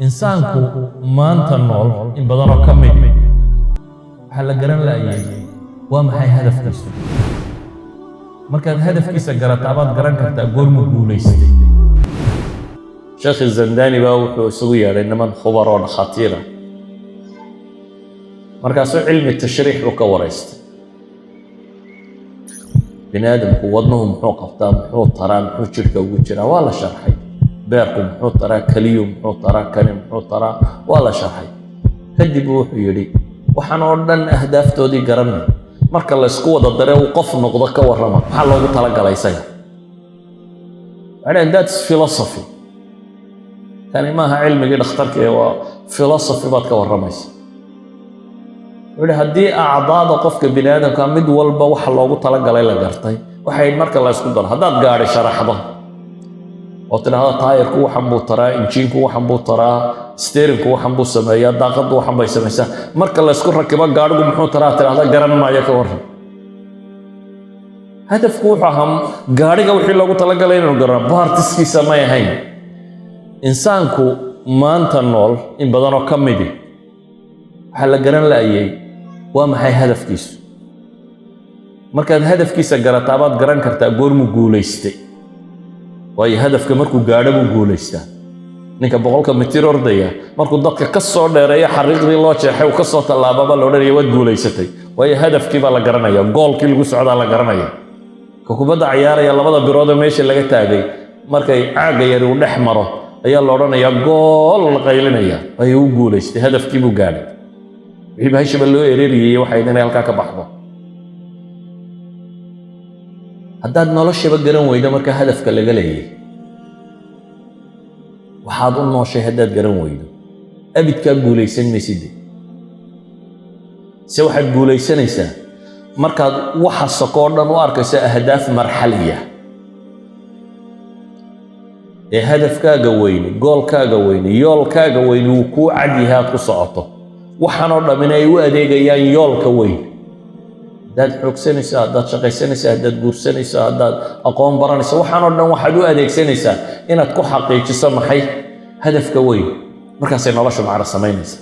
insaanku maanta nool in badan oo ka mid waxa la garan laayay waa maxay hadafkiisu markaad hadafkiisa garataa baad garan kartaa goorma guulaystay Sheekh Zandani baa wuxuu isugu yeedhay niman khubar oo dhakhaatiir ah markaasuu cilmi tashriix uu ka waraystay bini aadamku wadnuhu muxuu qabtaa muxuu taraa muxuu jirka ugu jiraa waa la sharxay beerku muxuu taraa kaliyu muxuu taraa kani muxuu taraa waa la sharxay kadib wuxuu yidhi waxaan oo dhan ahdaaftoodii garanay marka la isku wada daray uu qof noqdo ka warrama maxaa loogu talagalay isaga and that's philosophy tani maaha cilmigii dhakhtarka ee waa philosophy baad ka warramaysa wuxuu haddii acdaada qofka bini aadamka mid walba waxa loogu talagalay la gartay waxay marka la isku daro haddaad gaadhi sharaxdo oo tidhaahdo taayirku waxan buu taraa injiinku waxan buu taraa steerinku waxan buu sameeyaa daaqaddu waxan bay samaysaa marka la isku rakibo gaadhigu muxuu taraa tidhaahda garan maayo ka warran hadafku wuxuu ahaa gaadhiga wixii loogu talagalay inuu garano baartiskiisa may ahayn insaanku maanta nool in badanoo ka midi waxaa la garan laayay waa maxay hadafkiisu markaad hadafkiisa garataa baad garan kartaa goormu guulaystay waayo hadafka markuu gaadho buu guulaystaa ninka 100 mitir ordaya markuu dadka ka soo dheereeyo xariiqdii loo jeexay uu ka soo tallaababa la odhanaya waad guulaysatay waayo hadafkii baa la garanaya goolkii lagu socdaa la garanaya ka kubadda ciyaaraya labada birood ee meesha laga taagay markay caaga yar uu dhex maro ayaa la odhanayaa gool la qaylinaya ayuu u guulaystay hadafkii buu gaadhay wixii bahashaba loo ereeriyey waxay inay halkaa ka baxdo haddaad noloshaba garan weydo marka hadafka laga leeyahay waxaad u nooshay haddaad garan weydo abidkaa guulaysan maysid se waxaad guulaysanaysaa markaad waxa sokoo dhan u arkayso ahdaaf marxaliya ee hadafkaaga weyni goolkaaga weyni yoolkaaga weyni uu kuu cad yahay aad ku socoto waxaanoo dhammin ay u adeegayaan yoolka weyn haddaad xoogsanaysaa haddaad shaqaysanaysaa haddaad guursanaysaa haddaad aqoon baranaysaa waxaanoo dhan waxaad u adeegsanaysaa inaad ku xaqiijiso maxay hadafka weyn markaasay noloshu macno samaynaysaa